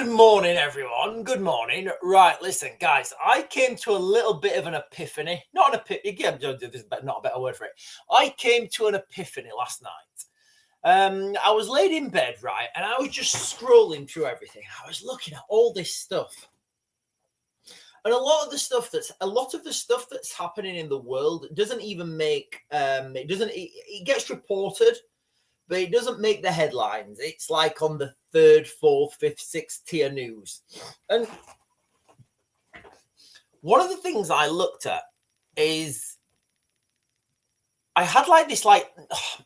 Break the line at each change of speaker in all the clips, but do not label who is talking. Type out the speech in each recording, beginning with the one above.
Good morning, everyone. Good morning. Right, listen, guys, I came to a little bit of an epiphany. Not an epiphany, again, there's not a better word for it. I came to an epiphany last night. I was laid in bed, right, and I was just scrolling through everything. I was looking at all this stuff. And a lot of the stuff that's happening in the world doesn't even make it gets reported, but it doesn't make the headlines. It's like on the third, fourth, fifth, sixth tier news. And one of the things I looked at is I had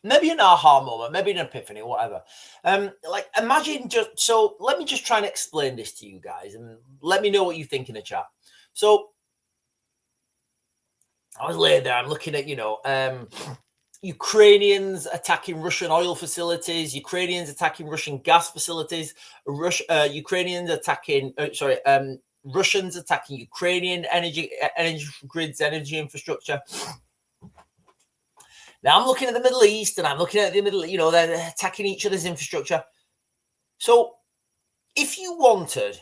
maybe an aha moment, maybe an epiphany, whatever. Imagine let me just try and explain this to you guys and let me know what you think in the chat. So I was laying there, I'm looking at, Ukrainians attacking Russian oil facilities, Ukrainians attacking Russian gas facilities, Ukrainians attacking, Russians attacking Ukrainian energy grids, energy infrastructure. Now I'm looking at the Middle East and I'm looking at they're attacking each other's infrastructure. So if you wanted,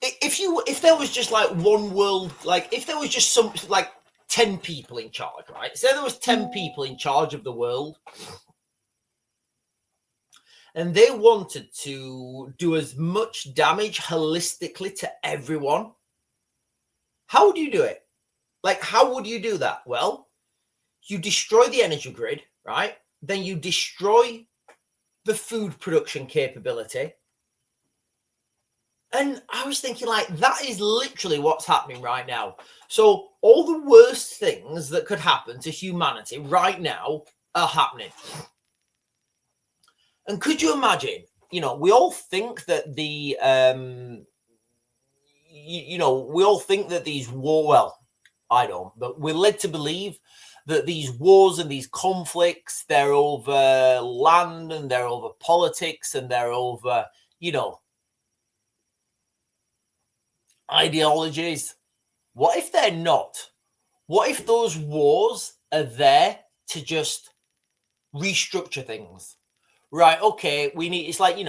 if there was just like one world, like if there was just some like 10 people in charge, right? Say there was 10 people in charge of the world and they wanted to do as much damage holistically to everyone. How would you do it? Like, how would you do that? Well, you destroy the energy grid, right? Then you destroy the food production capability. And I was thinking, like, that is literally what's happening right now. So all the worst things that could happen to humanity right now are happening. And could you imagine, we all think that we all think that these well, I don't, but we're led to believe that these wars and these conflicts, they're over land and they're over politics and they're over, ideologies. What if they're not? What if those wars are there to just restructure things? Right, okay, it's like, when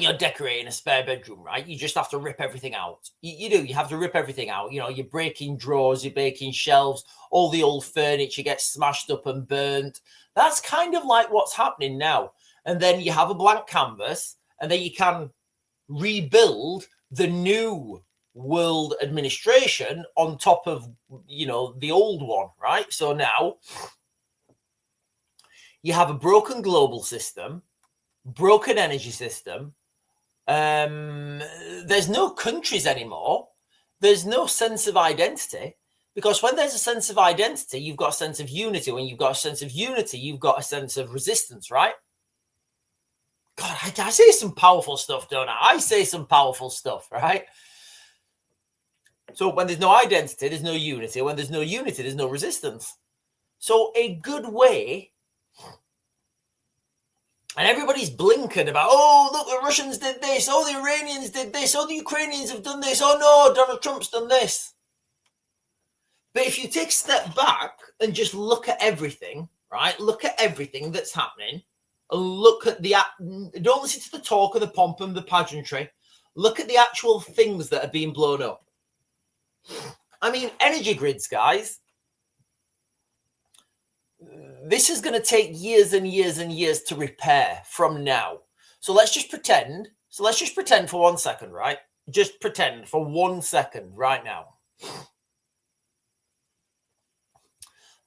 you're decorating a spare bedroom, right? You just have to rip everything out. You have to rip everything out. You're breaking drawers, you're breaking shelves, all the old furniture gets smashed up and burnt. That's kind of like what's happening now. And then you have a blank canvas and then you can rebuild the new world administration on top of the old one, right? So now you have a broken global system, broken energy system. There's no countries anymore. There's no sense of identity, because when there's a sense of identity, you've got a sense of unity. When you've got a sense of unity, you've got a sense of resistance, right? God, I say some powerful stuff, don't I? I say some powerful stuff, right? So when there's no identity, there's no unity. When there's no unity, there's no resistance. So a good way, and everybody's blinkered about, oh, look, the Russians did this. Oh, the Iranians did this. Oh, the Ukrainians have done this. Oh, no, Donald Trump's done this. But if you take a step back and just look at everything, right? Look at everything that's happening. Look at don't listen to the talk of the pomp and the pageantry. Look at the actual things that are being blown up. I mean, energy grids, guys. This is going to take years and years and years to repair from now. So let's just pretend. For 1 second, right? Just pretend for 1 second right now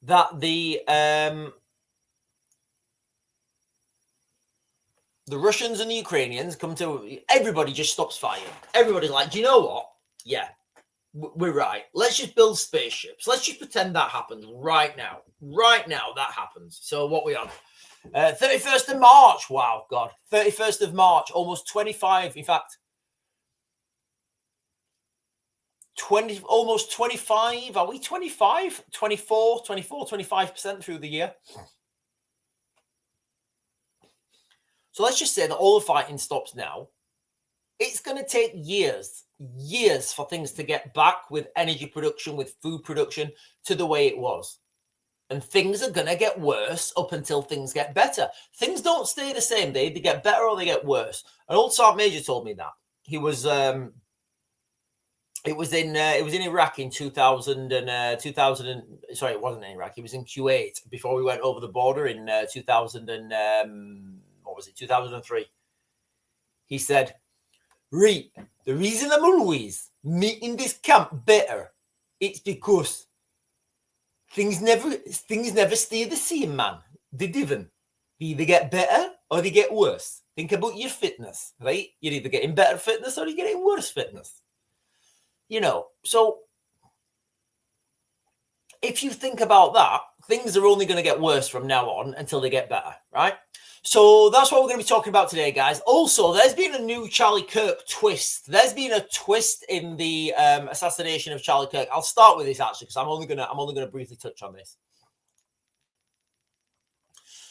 that the Russians and the Ukrainians come to, everybody just stops fighting. Everybody's like, do you know what? Yeah, we're right. Let's just build spaceships. Let's just pretend that happens right now. Right now, that happens. So what we on? 31st of March. Wow, God. 31st of March, almost 25. In fact, almost 25. Are we 25? 24, 25% through the year. So let's just say that all the fighting stops now. It's going to take years for things to get back with energy production, with food production to the way it was. And things are going to get worse up until things get better. Things don't stay the same. They either get better or they get worse. An old Sergeant Major told me that. He was it was in Iraq in 2000 and 2000. Sorry, it wasn't in Iraq. It was in Kuwait before we went over the border in 2000 and what was it? 2003. He said, "Right, the reason I'm always making this camp better, it's because things never stay the same, man. They don't. They either get better or they get worse. Think about your fitness, right? You're either getting better fitness or you're getting worse fitness. You know, so if you think about that, things are only going to get worse from now on until they get better, right? So that's what we're going to be talking about today, guys. Also, there's been a new Charlie Kirk twist. There's been a twist in the assassination of Charlie Kirk. I'll start with this actually, because I'm only gonna briefly touch on this.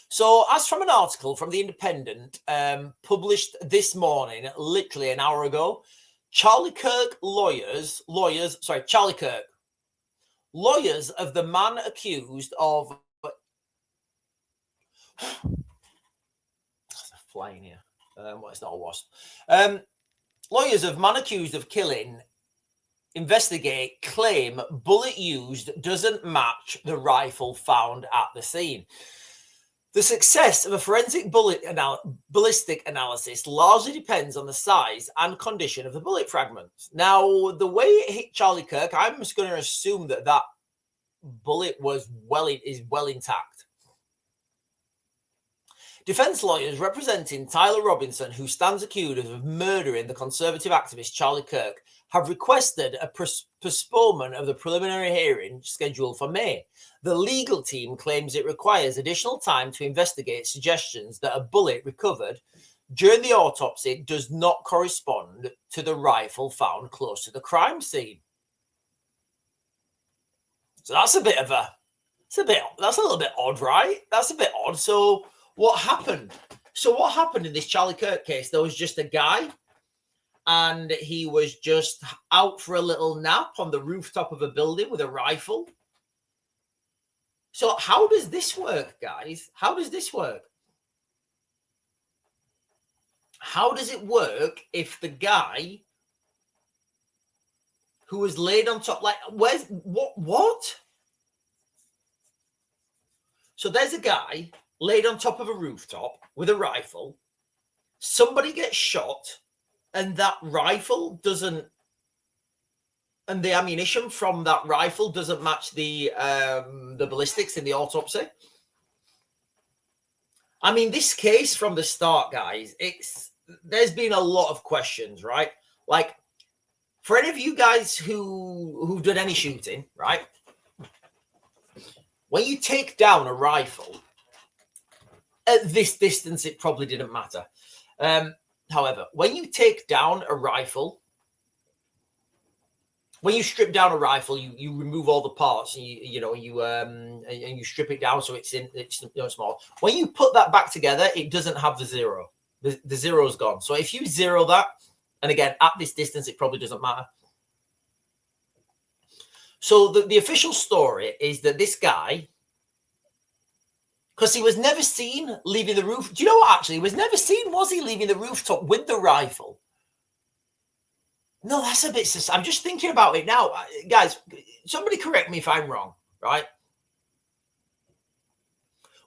So, as from an article from the Independent published this morning, literally an hour ago, Charlie Kirk lawyers of the man accused of flying here. Well, it's not a wasp. Lawyers of man accused of killing investigate, claim bullet used doesn't match the rifle found at the scene. The success of a forensic ballistic analysis largely depends on the size and condition of the bullet fragments. Now, the way it hit Charlie Kirk, I'm just going to assume that bullet is well intact. Defense lawyers representing Tyler Robinson, who stands accused of murdering the conservative activist Charlie Kirk, have requested a postponement of the preliminary hearing scheduled for May. The legal team claims it requires additional time to investigate suggestions that a bullet recovered during the autopsy does not correspond to the rifle found close to the crime scene. So that's a little bit odd, right? That's a bit odd. So what happened? What happened in this Charlie Kirk case? There was just a guy, and he was just out for a little nap on the rooftop of a building with a rifle. So how does this work, guys? How does this work? How does it work if the guy who was laid on top, like, what? So there's a guy laid on top of a rooftop with a rifle. Somebody gets shot, and that rifle doesn't, and the ammunition from that rifle doesn't match the ballistics in the autopsy. I mean, this case from the start, guys, there's been a lot of questions, right? Like, for any of you guys who've done any shooting, right? When you take down a rifle, at this distance, it probably didn't matter. However, when you take down a rifle, when you strip down a rifle, you remove all the parts, and you strip it down so it's small. When you put that back together, it doesn't have the zero. The zero's gone. So if you zero that, and again at this distance, it probably doesn't matter. So the official story is that this guy, because he was never seen leaving the roof. Do you know what? Actually, he was never seen. Was he leaving the rooftop with the rifle? No, that's a bit. I'm just thinking about it now, guys. Somebody correct me if I'm wrong, right?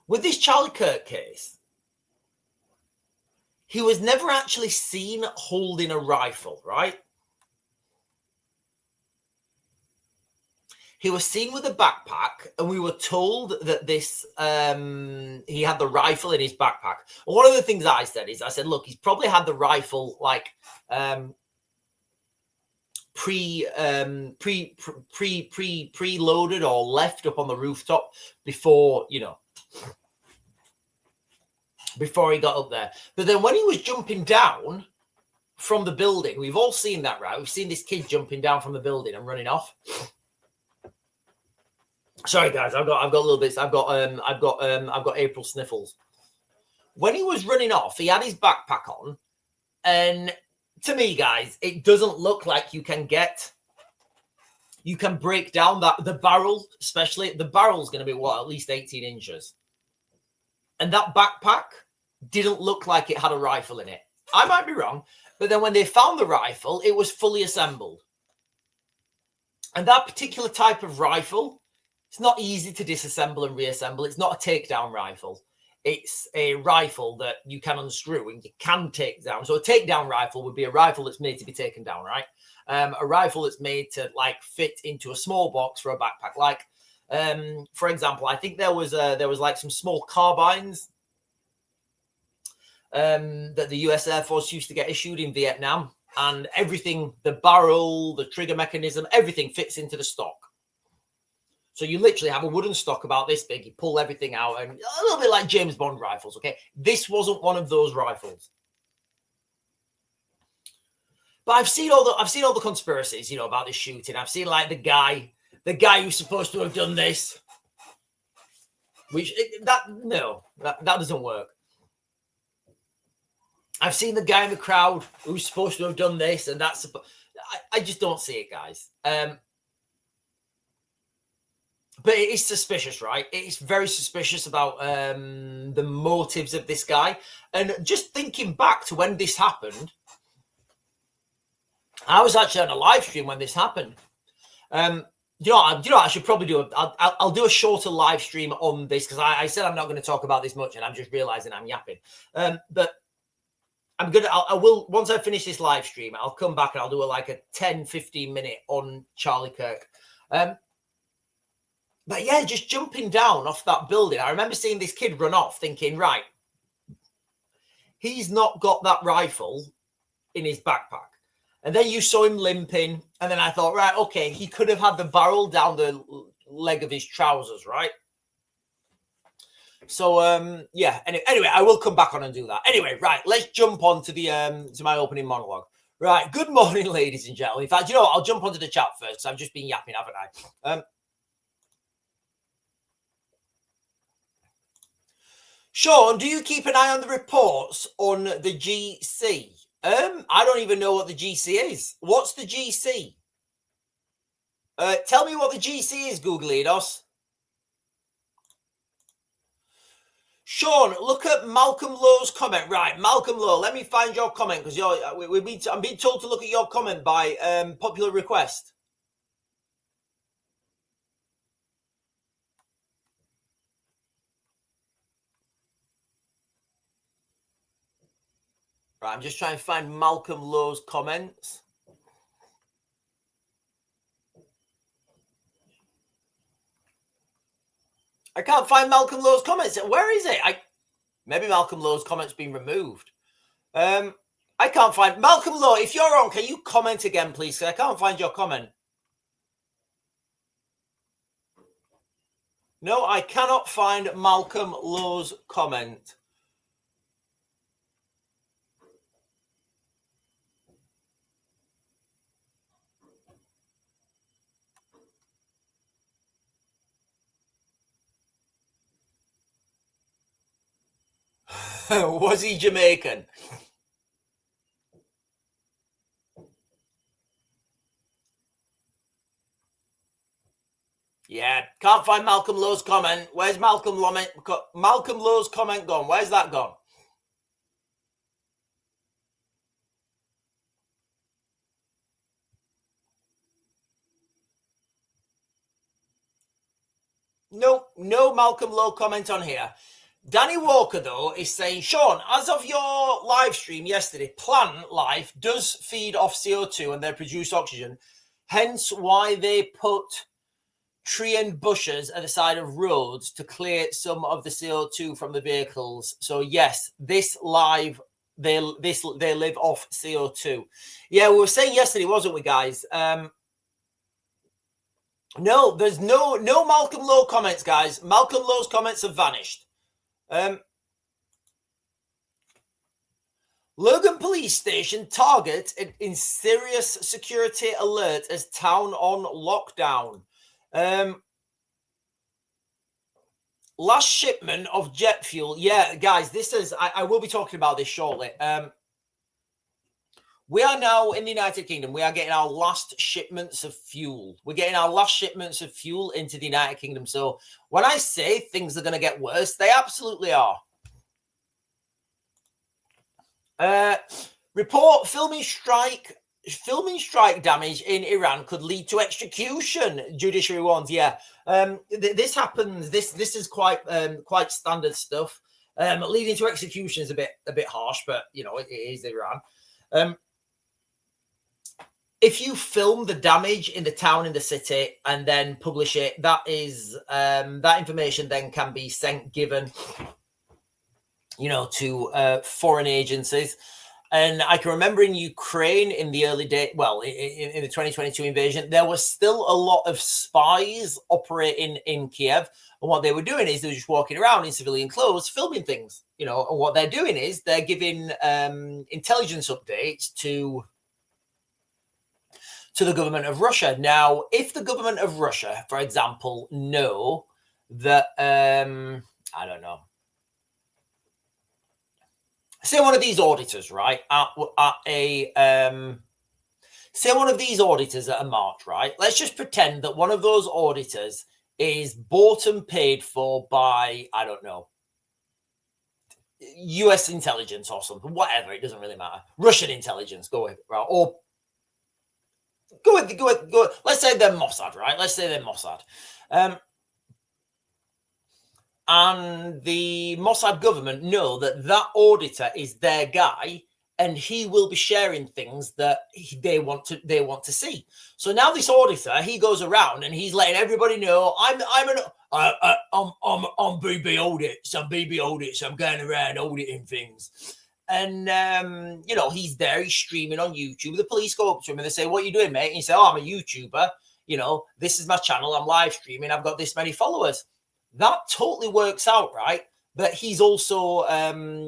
With this Charlie Kirk case, he was never actually seen holding a rifle, right? He was seen with a backpack, and we were told that he had the rifle in his backpack. And one of the things I said is, look, he's probably had the rifle like preloaded or left up on the rooftop before he got up there. But then when he was jumping down from the building, we've all seen that, right? We've seen this kid jumping down from the building and running off. Sorry, guys, I've got a little bit. I've got April sniffles. When he was running off, he had his backpack on, and to me, guys, it doesn't look like you can get you can break down the barrel, especially the barrel is going to be at least 18 inches. And that backpack didn't look like it had a rifle in it. I might be wrong, but then when they found the rifle, it was fully assembled. And that particular type of rifle, it's not easy to disassemble and reassemble. It's not a takedown rifle. It's a rifle that you can unscrew and you can take down. So a takedown rifle would be a rifle that's made to be taken down, right? A rifle that's made to like fit into a small box for a backpack. Like, for example, I think there was like some small carbines that the US Air Force used to get issued in Vietnam, and everything, the barrel, the trigger mechanism, everything fits into the stock. So you literally have a wooden stock about this big, you pull everything out, and a little bit like James Bond rifles, okay? This wasn't one of those rifles. But I've seen all the conspiracies, you know, about this shooting. I've seen like the guy who's supposed to have done this. That doesn't work. I've seen the guy in the crowd who's supposed to have done this, and that's. I just don't see it, guys. But it is suspicious, right? It's very suspicious about the motives of this guy. And just thinking back to when this happened, I was actually on a live stream when this happened. I should probably do I'll do a shorter live stream on this, because I said I'm not going to talk about this much, and I'm just realizing I'm yapping. But I will, once I finish this live stream, I'll come back and I'll do a 10-15 minute on Charlie Kirk. But yeah, just jumping down off that building. I remember seeing this kid run off thinking, right, he's not got that rifle in his backpack. And then you saw him limping. And then I thought, right, okay, he could have had the barrel down the leg of his trousers, right? So, yeah, anyway, I will come back on and do that. Anyway, right, let's jump on to the to my opening monologue. Right, good morning, ladies and gentlemen. In fact, you know what? I'll jump onto the chat first. I've just been yapping, haven't I? Sean, do you keep an eye on the reports on the GC? I don't even know what the GC is. What's the GC? Tell me what the GC is, Google Eidos. Sean, look at Malcolm Lowe's comment. Right, Malcolm Lowe, let me find your comment, because I'm being told to look at your comment by popular request. Right, I'm just trying to find Malcolm Lowe's comments. I can't find Malcolm Lowe's comments. Where is it? Maybe Malcolm Lowe's comment's been removed. I can't find Malcolm Lowe. If you're on, can you comment again, please? I can't find your comment. No, I cannot find Malcolm Lowe's comment. Was he Jamaican? Yeah, can't find Malcolm Lowe's comment. Where's Malcolm Lowe's comment gone? Where's that gone? No Malcolm Lowe comment on here. Danny Walker, though, is saying, Sean, as of your live stream yesterday, plant life does feed off CO2 and they produce oxygen. Hence why they put tree and bushes at the side of roads to clear some of the CO2 from the vehicles. So yes, they live off CO2. Yeah, we were saying yesterday, wasn't we, guys? No, there's no Malcolm Lowe comments, guys. Malcolm Lowe's comments have vanished. Logan Police Station target in serious security alert as town on lockdown. Last shipment of jet fuel. Yeah, guys, this is, I will be talking about this shortly. We are now in the United Kingdom. We are getting our last shipments of fuel. We're getting our last shipments of fuel into the United Kingdom. So when I say things are going to get worse, they absolutely are. Report filming strike damage in Iran could lead to execution. Judiciary warns. Yeah, this happens. This is quite standard stuff. Leading to execution is a bit harsh, but you know it is Iran. If you film the damage in the town, in the city, and then publish it, that is that information then can be given, you know, to foreign agencies. And I can remember in Ukraine in the early days, well, in the 2022 invasion, there was still a lot of spies operating in Kiev. And what they were doing is they were just walking around in civilian clothes, filming things, you know. And what they're doing is they're giving intelligence updates to the government of Russia. Now, if the government of Russia, for example, know that, I don't know, say one of these auditors, right, say one of these auditors at a march, right? Let's just pretend that one of those auditors is bought and paid for by, I don't know, US intelligence or something, whatever, it doesn't really matter. Russian intelligence, go with, right? Or go with. Let's say they're Mossad, right? Let's say they're Mossad. And the Mossad government know that that auditor is their guy, and he will be sharing things that they want to see. So now this auditor, he goes around and he's letting everybody know, I'm BB audits. I'm BB audits. I'm going around auditing things. And, you know, he's there, he's streaming on YouTube. The police go up to him and they say, what are you doing, mate? And he says, oh, I'm a YouTuber. You know, this is my channel. I'm live streaming. I've got this many followers. That totally works out, right? But he's also,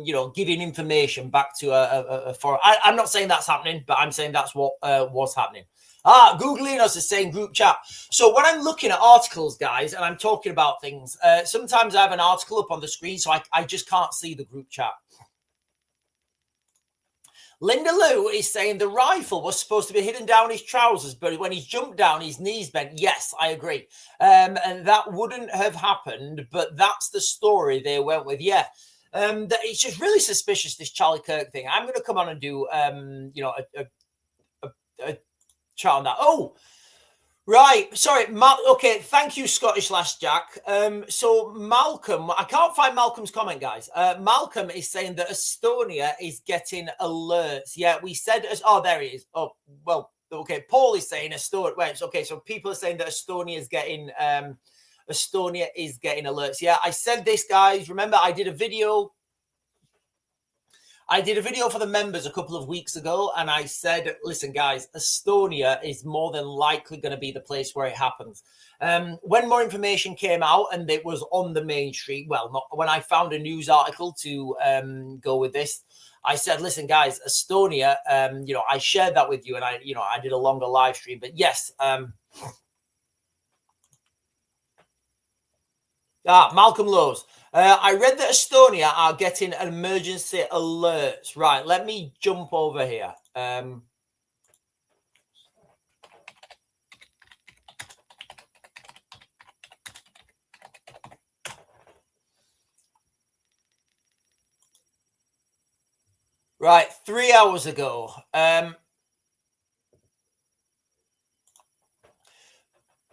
you know, giving information back to a foreign. I'm not saying that's happening, but I'm saying that's what was happening. Googling is saying group chat. So when I'm looking at articles, guys, and I'm talking about things, sometimes I have an article up on the screen, so I just can't see the group chat. Linda Lou is saying the rifle was supposed to be hidden down his trousers, but when he's jumped down, his knees bent. Yes, I agree. And that wouldn't have happened, but that's the story they went with. Yeah. It's just really suspicious, this Charlie Kirk thing. I'm going to come on and do, you know, a chat on that. Oh, right. Sorry. Okay. Thank you, Scottish Last Jack. So Malcolm, I can't find Malcolm's comment, guys. Malcolm is saying that Estonia is getting alerts. Yeah, we said, oh, there he is. Oh, well, okay. Paul is saying Estonia. Wait, okay. So people are saying that Estonia is getting alerts. Yeah, I said this, guys. Remember, I did a video for the members a couple of weeks ago, and I said, listen, guys, Estonia is more than likely going to be the place where it happens. When more information came out and it was on the main street, well, not when I found a news article to go with this, I said, listen, guys, Estonia, you know, I shared that with you, and I did a longer live stream. But yes, Malcolm Lowe's. I read that Estonia are getting emergency alerts. Right, let me jump over here. Right, 3 hours ago.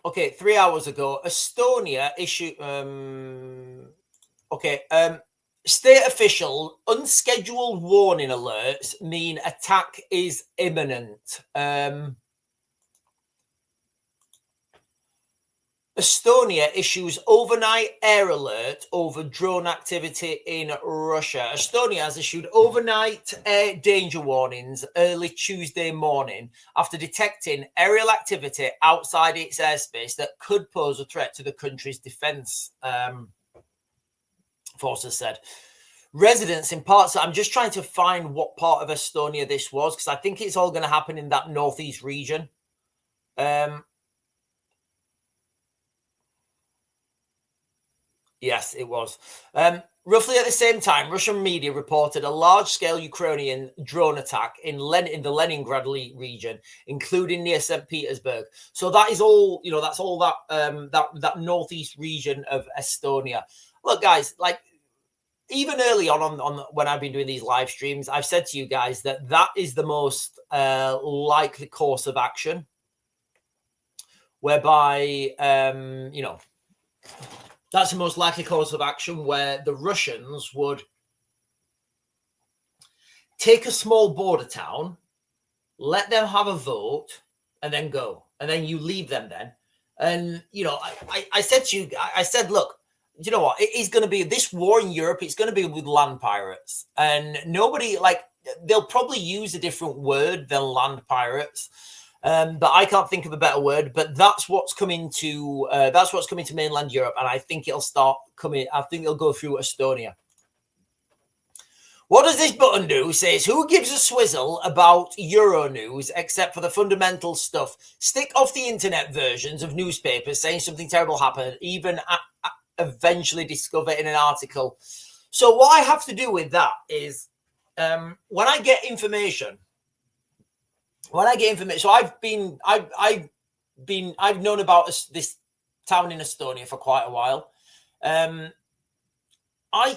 Okay, 3 hours ago, Estonia issued. State official, unscheduled warning alerts mean attack is imminent. Estonia issues overnight air alert over drone activity in Russia. Estonia has issued overnight air danger warnings early Tuesday morning after detecting aerial activity outside its airspace that could pose a threat to the country's defense. Forces said. Residents in parts, I'm just trying to find what part of Estonia this was, because I think it's all going to happen in that northeast region. Yes, it was. Roughly at the same time, Russian media reported a large-scale Ukrainian drone attack in the Leningrad region, including near St. Petersburg. So that is all, you know, that's all that that northeast region of Estonia. Look, guys, like even early on when I've been doing these live streams, I've said to you guys that that is the most likely course of action, whereby you know, that's the most likely course of action where the Russians would take a small border town, let them have a vote, and then go. And then you leave them then. And, you know, I said to you, I said, look, you know what? It is going to be this war in Europe. It's going to be with land pirates. And nobody, like, they'll probably use a different word than land pirates. But I can't think of a better word. But that's what's coming to mainland Europe, and I think it'll start coming. I think it'll go through Estonia. What does this button do? It says, who gives a swizzle about Euro news except for the fundamental stuff? Stick off the internet versions of newspapers saying something terrible happened, even eventually discover in an article. So what I have to do with that is when I get information. So I've known about this town in Estonia for quite a while. I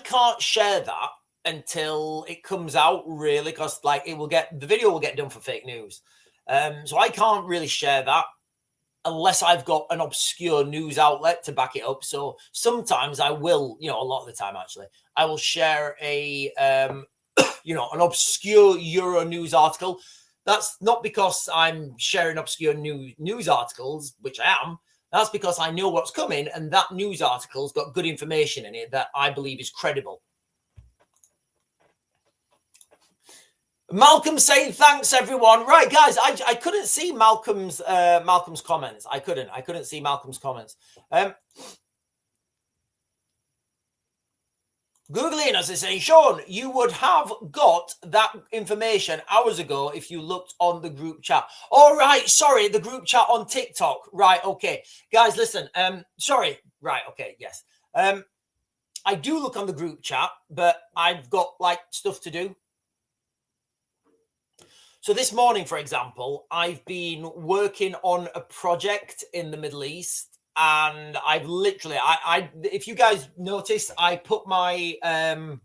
can't share that until it comes out, really, because like the video will get done for fake news. So I can't really share that unless I've got an obscure news outlet to back it up. So sometimes I will, you know, a lot of the time actually, I will share a you know, an obscure Euro news article. That's not because I'm sharing obscure news articles, which I am. That's because I know what's coming, and that news article's got good information in it that I believe is credible. Malcolm saying thanks, everyone. Right, guys, I couldn't see Malcolm's comments. I couldn't see Malcolm's comments. Googling us is saying, Sean, you would have got that information hours ago if you looked on the group chat. All right, sorry, the group chat on TikTok. Right, okay. Guys, listen, sorry. Right, okay, yes. I do look on the group chat, but I've got, like, stuff to do. So this morning, for example, I've been working on a project in the Middle East. And I've literally, if you guys noticed, I put my, I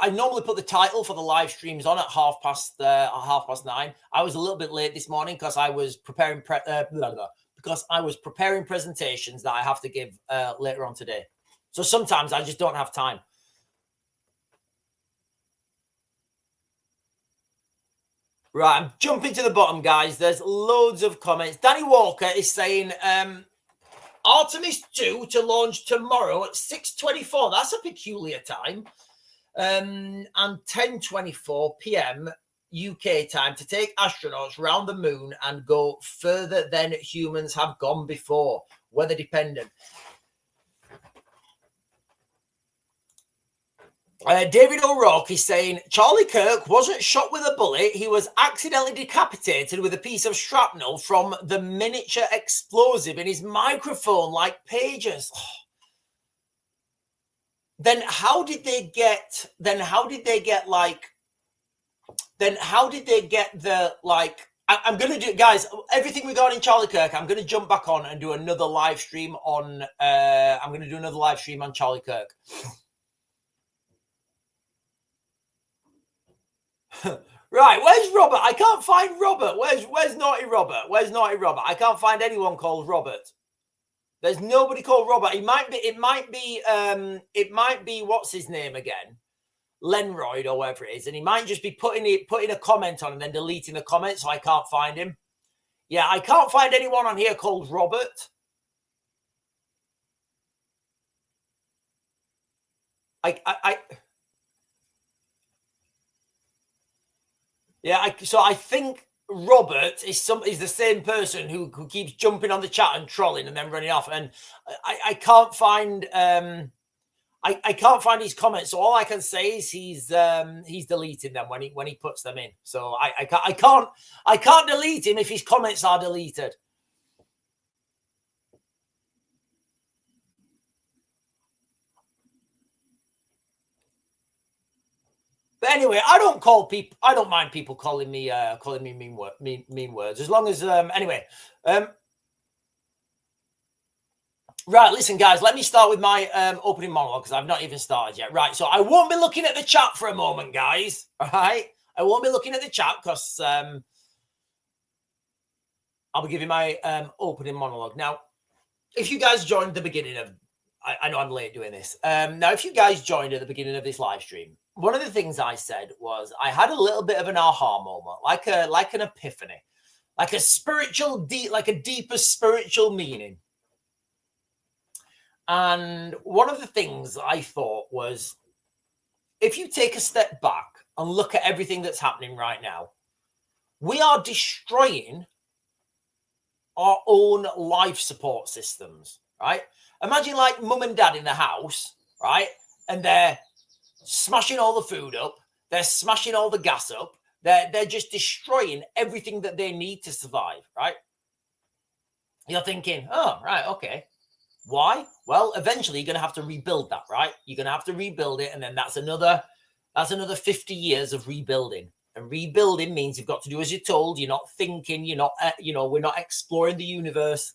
normally put the title for the live streams on at 9:30. I was a little bit late this morning because I was preparing, presentations that I have to give later on today. So sometimes I just don't have time. Right, I'm jumping to the bottom, guys. There's loads of comments. Danny Walker is saying, Artemis 2 to launch tomorrow at 6:24. That's a peculiar time. And 10:24 p.m. UK time to take astronauts round the moon and go further than humans have gone before. Weather dependent. David O'Rourke is saying Charlie Kirk wasn't shot with a bullet. He was accidentally decapitated with a piece of shrapnel from the miniature explosive in his microphone, like pages. Oh. Then how did they get the, like, I'm going to do, guys, everything regarding Charlie Kirk, I'm going to jump back on and do another live stream on, Charlie Kirk. Right, where's Robert? I can't find Robert. Where's Naughty Robert? Where's Naughty Robert? I can't find anyone called Robert. There's nobody called Robert. It might be what's his name again? Lenroyd or whatever it is, and he might just be putting a comment on and then deleting the comment, so I can't find him. Yeah, I can't find anyone on here called Robert. So I think Robert is the same person who keeps jumping on the chat and trolling and then running off. And I can't find I can't find his comments. So all I can say is he's deleting them when he puts them in. So I can't delete him if his comments are deleted. anyway, I don't mind people calling me mean words, as long as anyway. Right, listen, guys, let me start with my opening monologue because I've not even started yet. Right, so I won't be looking at the chat for a moment, guys. All right, I won't be looking at the chat because I'll be giving my opening monologue. Now, if you guys joined the beginning of, I know I'm late doing this. Now, if you guys joined at the beginning of this live stream, one of the things I said was I had a little bit of an aha moment, like an epiphany, like a spiritual, like a deeper spiritual meaning. And one of the things I thought was, if you take a step back and look at everything that's happening right now, we are destroying our own life support systems, right? Imagine like mum and dad in the house, right? And they're smashing all the food up. They're smashing all the gas up. They're just destroying everything that they need to survive, right? You're thinking, oh, right, okay. Why? Well, eventually you're going to have to rebuild that, right? You're going to have to rebuild it. And then that's another 50 years of rebuilding. And rebuilding means you've got to do as you're told. You're not thinking, you're not, we're not exploring the universe.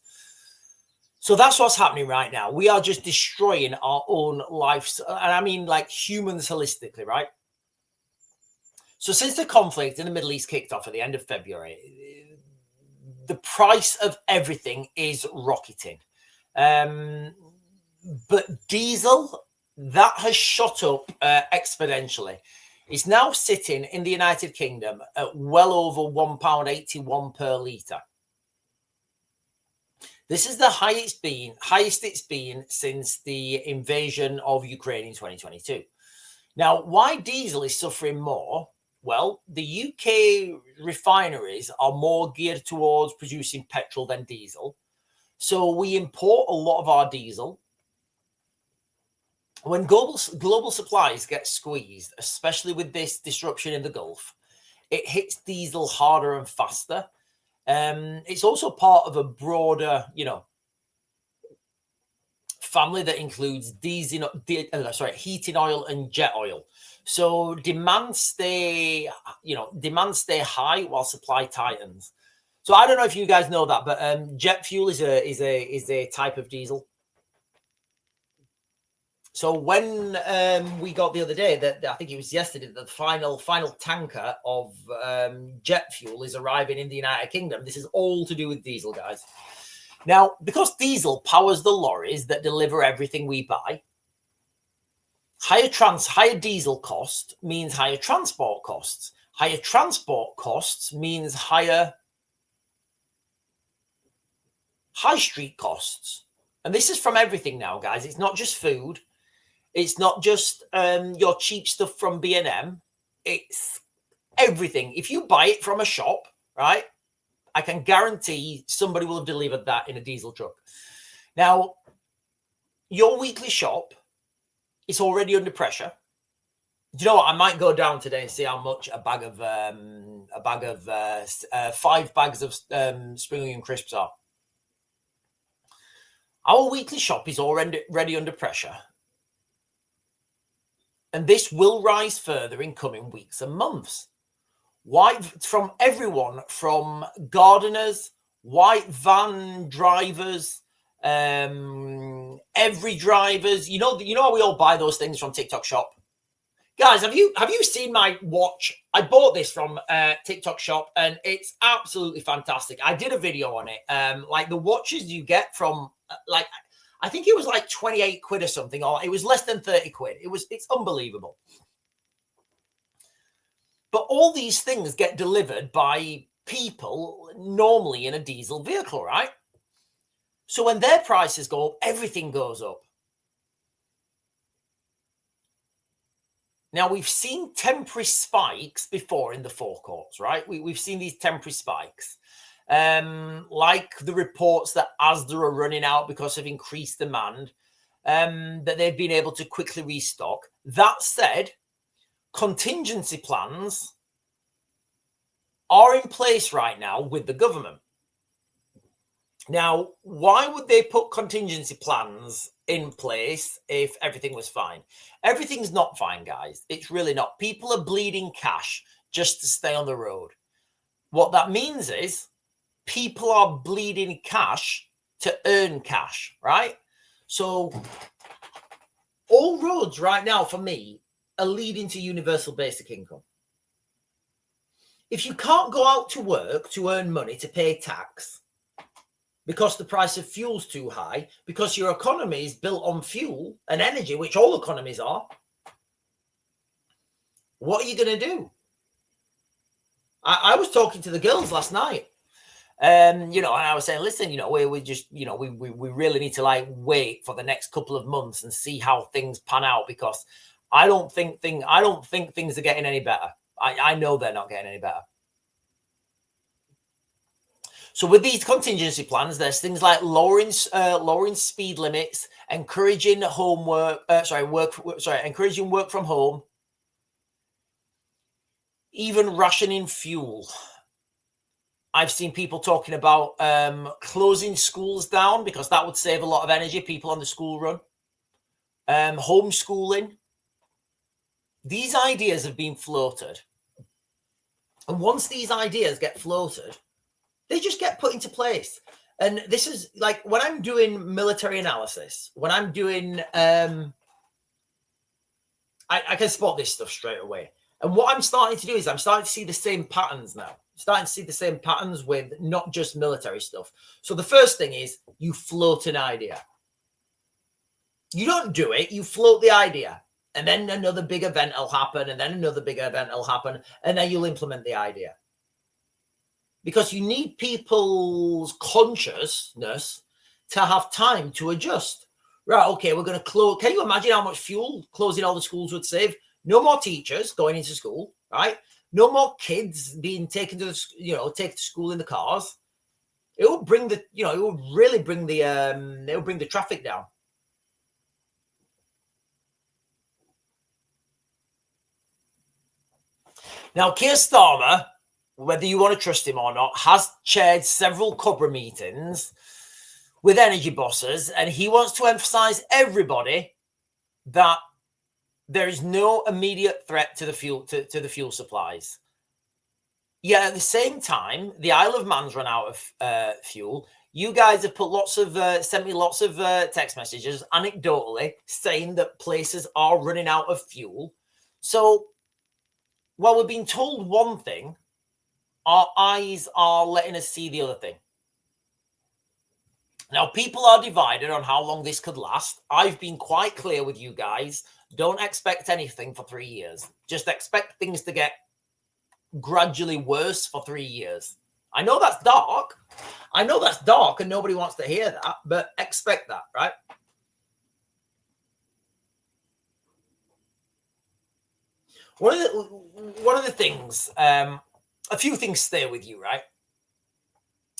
So that's what's happening right now. We are just destroying our own lives. And I mean like humans holistically, right? So since the conflict in the Middle East kicked off at the end of February, the price of everything is rocketing. But diesel, that has shot up exponentially. It's now sitting in the United Kingdom at well over £1.81 per litre. This is the highest it's been since the invasion of Ukraine in 2022. Now, why diesel is suffering more? Well, the UK refineries are more geared towards producing petrol than diesel. So we import a lot of our diesel. When global supplies get squeezed, especially with this disruption in the Gulf, it hits diesel harder and faster. It's also part of a broader, family that includes heating oil and jet oil. So demand stay high while supply tightens. So I don't know if you guys know that, but jet fuel is a type of diesel. So when we got the other day, that I think it was yesterday, the final tanker of jet fuel is arriving in the United Kingdom. This is all to do with diesel, guys. Now, because diesel powers the lorries that deliver everything we buy, higher diesel cost means higher transport costs. Higher transport costs means higher high street costs. And this is from everything now, guys. It's not just food. It's not just your cheap stuff from B&M. It's everything. If you buy it from a shop, right, I can guarantee somebody will have delivered that in a diesel truck. Now, your weekly shop is already under pressure. Do you know what? I might go down today and see how much a bag of 5 bags of spring onion crisps are. Our weekly shop is already under pressure. And this will rise further in coming weeks and months. Why? From everyone, from gardeners, white van drivers, every drivers. You know how we all buy those things from TikTok Shop? Guys, have you seen my watch? I bought this from TikTok Shop and it's absolutely fantastic. I did a video on it. Like the watches you get from I think it was like 28 quid or something, or it was less than 30 quid. It's unbelievable. But all these things get delivered by people normally in a diesel vehicle, right? So when their prices go up, everything goes up. Now, we've seen temporary spikes before in the forecourts, right? We've seen these temporary spikes. Like the reports that Asda are running out because of increased demand, that they've been able to quickly restock. That said, contingency plans are in place right now with the government. Now, why would they put contingency plans in place if everything was fine? Everything's not fine, guys. It's really not. People are bleeding cash just to stay on the road. What that means is people are bleeding cash to earn cash, right? So all roads right now for me are leading to universal basic income. If you can't go out to work to earn money to pay tax because the price of fuel's too high, because your economy is built on fuel and energy, which all economies are, what are you going to do? I was talking to the girls last night. And I was saying, listen, we just, we really need to like wait for the next couple of months and see how things pan out, because I don't think things are getting any better. I know they're not getting any better. So with these contingency plans, there's things like lowering speed limits, encouraging encouraging work from home, even rationing fuel. I've seen people talking about closing schools down because that would save a lot of energy, people on the school run. Homeschooling. These ideas have been floated. And once these ideas get floated, they just get put into place. And this is like when I'm doing military analysis, when I'm doing, I can spot this stuff straight away. And what I'm starting to do is I'm starting to see the same patterns now. Starting to see the same patterns with not just military stuff. So the first thing is you float an idea. You don't do it, you float the idea. And then another big event will happen, and then another big event will happen, and then you'll implement the idea. Because you need people's consciousness to have time to adjust. Right, okay, we're going to close. Can you imagine how much fuel closing all the schools would save? No more teachers going into school, right? No more kids being taken to taken to school in the cars. It will bring the, it will really bring the, it will bring the traffic down. Now, Keir Starmer, whether you want to trust him or not, has chaired several Cobra meetings with energy bosses, and he wants to emphasize everybody that there is no immediate threat to the fuel to the fuel supplies. Yet at the same time, the Isle of Man's run out of fuel. You guys have put sent me lots of text messages, anecdotally, saying that places are running out of fuel. So while we're being told one thing, our eyes are letting us see the other thing. Now, people are divided on how long this could last. I've been quite clear with you guys. Don't expect anything for 3 years. Just expect things to get gradually worse for 3 years. I know that's dark. I know that's dark and nobody wants to hear that, but expect that, right? One of the things, a few things stay with you, right?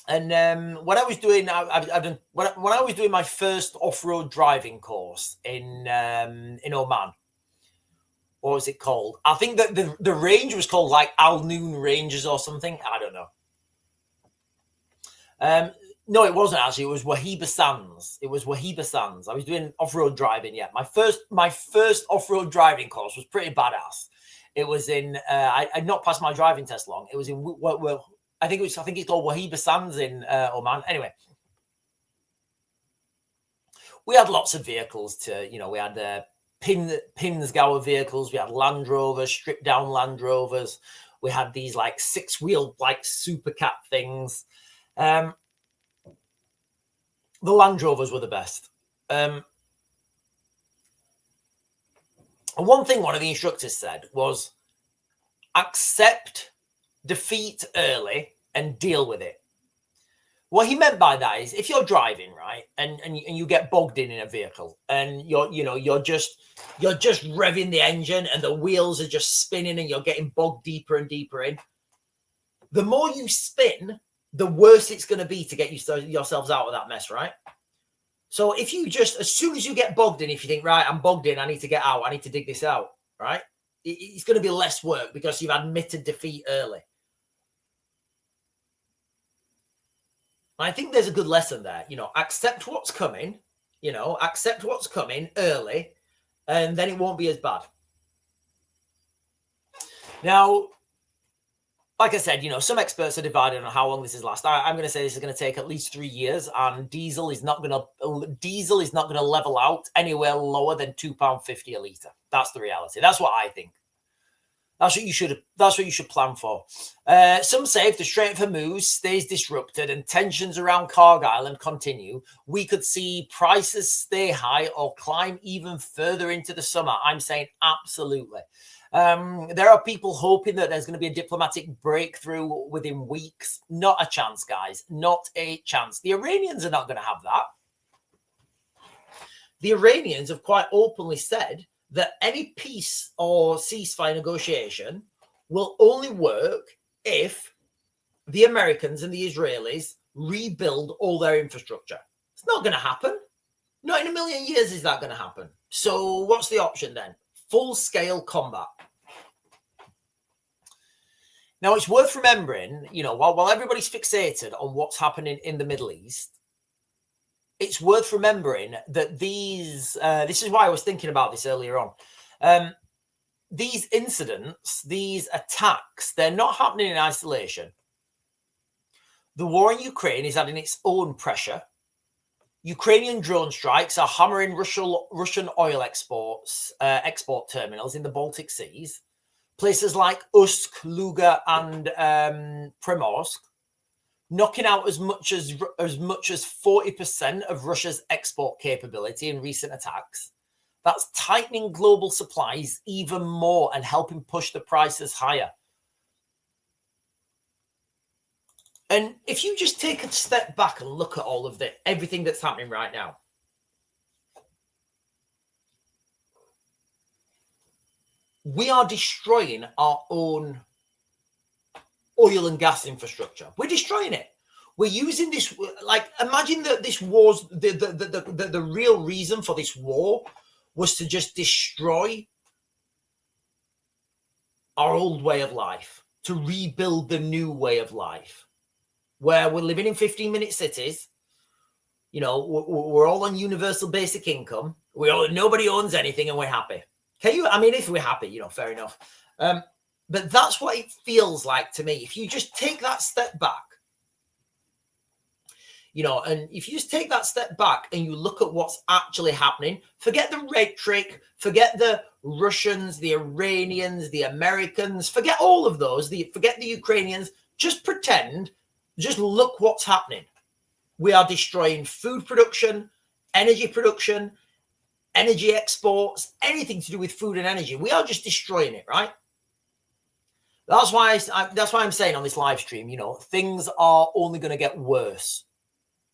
And when I was doing, when I was doing my first off-road driving course in Oman, what was it called? I think that the range was called like Al Noon Ranges or something. I don't know. No, it wasn't actually. It was Wahiba Sands. It was Wahiba Sands. I was doing off-road driving. Yeah, my first off-road driving course was pretty badass. It was in. I'd not passed my driving test long. It was in. Well, I think it's called Wahiba Sands in Oman. Anyway, we had lots of vehicles to. We had Pinsgauer vehicles. We had Land Rovers, stripped down Land Rovers. We had these like 6-wheel like super cat things. The Land Rovers were the best. And one thing one of the instructors said was, accept defeat early and deal with it. What he meant by that is, if you're driving, right, and you get bogged in a vehicle, and you're just revving the engine and the wheels are just spinning and you're getting bogged deeper and deeper in, the more you spin, the worse it's going to be to get yourselves out of that mess, right? So if you just, as soon as you get bogged in, if you think, right, I'm bogged in, I need to get out, I need to dig this out, right? It's going to be less work because you've admitted defeat early. I think there's a good lesson there. Accept what's coming, accept what's coming early, and then it won't be as bad. Now, like I said, some experts are divided on how long this is last. I'm going to say this is going to take at least 3 years, and diesel is not going to level out anywhere lower than £2.50 a litre. That's the reality. That's what I think. That's what you should plan for. Some say if the Strait of Hormuz stays disrupted and tensions around Carg Island continue, we could see prices stay high or climb even further into the summer. I'm saying absolutely. There are people hoping that there's going to be a diplomatic breakthrough within weeks. Not a chance, guys. Not a chance. The Iranians are not going to have that. The Iranians have quite openly said that any peace or ceasefire negotiation will only work if the Americans and the Israelis rebuild all their infrastructure. It's not going to happen. Not in a million years is that going to happen. So what's the option then? Full-scale combat. Now, it's worth remembering, while everybody's fixated on what's happening in the Middle East, it's worth remembering that this is why I was thinking about this earlier on. These incidents, these attacks, they're not happening in isolation. The war in Ukraine is adding its own pressure. Ukrainian drone strikes are hammering Russian oil export terminals in the Baltic Seas. Places like Usk, Luga, and Primorsk, knocking out as much as 40% of Russia's export capability in recent attacks. That's tightening global supplies even more and helping push the prices higher. And if you just take a step back and look at all of everything that's happening right now, we are destroying our own oil and gas infrastructure. We're destroying it. We're using this, imagine that this war's, the real reason for this war was to just destroy our old way of life, to rebuild the new way of life, where we're living in 15-minute cities. We're all on universal basic income. Nobody owns anything and we're happy. If we're happy, fair enough. But that's what it feels like to me. If you just take that step back, and if you just take that step back and you look at what's actually happening, forget the rhetoric, forget the Russians, the Iranians, the Americans, forget all of those, forget the Ukrainians, just look what's happening. We are destroying food production, energy exports, anything to do with food and energy. We are just destroying it, right? That's why I'm saying on this live stream, things are only going to get worse.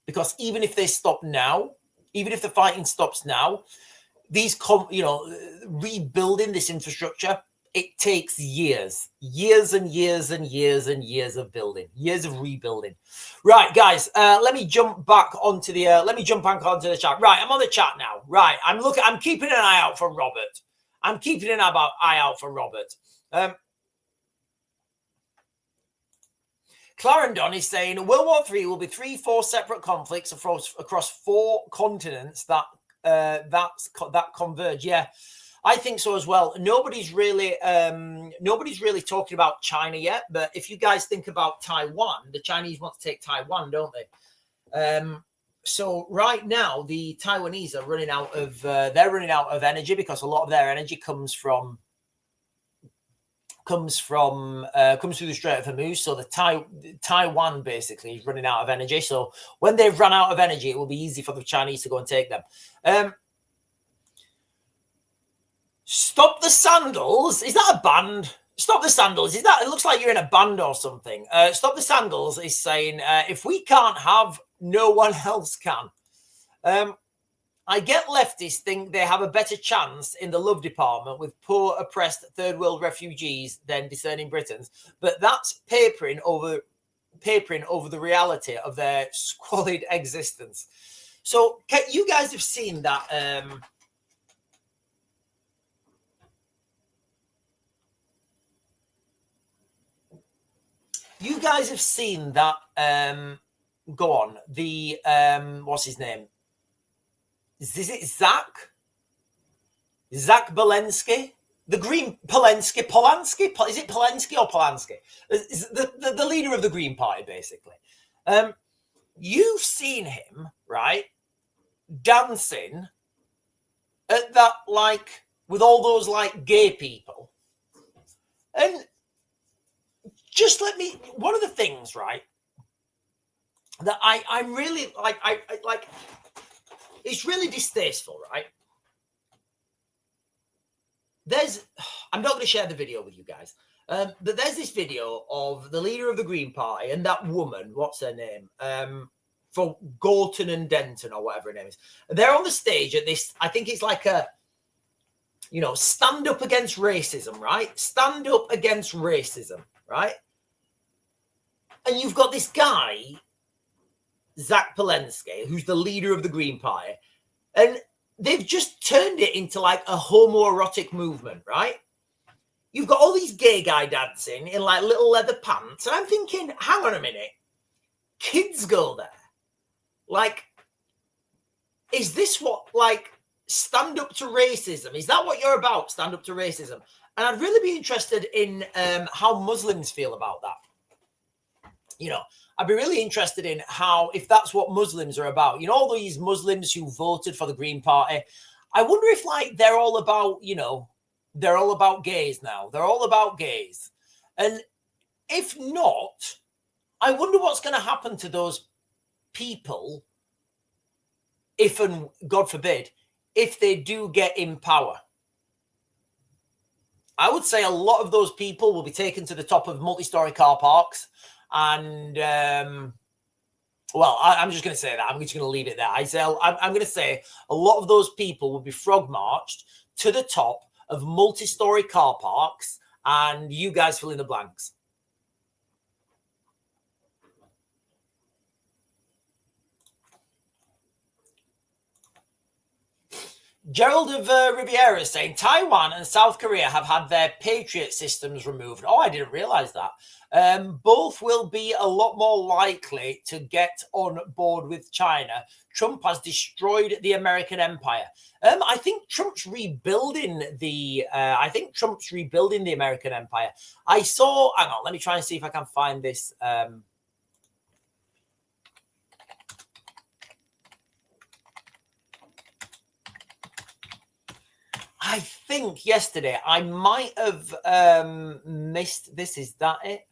Because even if they stop now, even if the fighting stops now, rebuilding this infrastructure, it takes years and years and years and years of building, years of rebuilding. Right, guys, let me jump back onto the chat. Right, I'm on the chat now. Right, I'm keeping an eye out for Robert. Clarendon is saying World War III will be 3-4 separate conflicts across 4 continents that converge. Yeah, I think so as well. Nobody's really talking about China yet. But if you guys think about Taiwan, the Chinese want to take Taiwan, don't they? So right now the Taiwanese are running out of energy because a lot of their energy comes through the Strait of Hormuz. So the Taiwan basically is running out of energy. So when they've run out of energy, it will be easy for the Chinese to go and take them. Stop the Sandals. Is that a band? Stop the Sandals. It looks like you're in a band or something. Stop the Sandals is saying, if we can't have, no one else can. I get leftists think they have a better chance in the love department with poor, oppressed third world refugees than discerning Britons, but that's papering over the reality of their squalid existence. So you guys have seen that. You guys have seen that go on. The what's his name? Is it Zach Belensky? The Green Polanski? Is it Polanski or Polanski? Is the leader of the Green Party, basically. You've seen him, right, dancing at that, like, with all those, like, gay people. And just let me, one of the things, right, that I'm really, like, I like, it's really distasteful, right? I'm not going to share the video with you guys, but there's this video of the leader of the Green Party and that woman, what's her name? For Gorton and Denton or whatever her name is. They're on the stage at this, I think it's like a, stand up against racism, right? Stand up against racism, right? And you've got this guy, Zach Polensky, who's the leader of the Green Party, and they've just turned it into like a homoerotic movement, right? You've got all these gay guy dancing in like little leather pants. And I'm thinking, hang on a minute. Kids go there. Like, is this what, like, stand up to racism? Is that what you're about? Stand up to racism? And I'd really be interested in how Muslims feel about that. I'd be really interested in how, if that's what Muslims are about, all these Muslims who voted for the Green Party, I wonder if, like, they're all about, they're all about gays now. They're all about gays. And if not, I wonder what's going to happen to those people if, and God forbid, if they do get in power. I would say a lot of those people will be taken to the top of multi-story car parks. And, I'm just going to say that. I'm just going to leave it there. I'm going to say a lot of those people will be frog marched to the top of multi-story car parks, and you guys fill in the blanks. Gerald of Riviera is saying Taiwan and South Korea have had their Patriot systems removed. Oh, I didn't realize that. Both will be a lot more likely to get on board with China. Trump has destroyed the American empire. I think Trump's rebuilding the. American empire. I saw. Hang on, let me try and see if I can find this. I think yesterday I might have missed this. Is that it?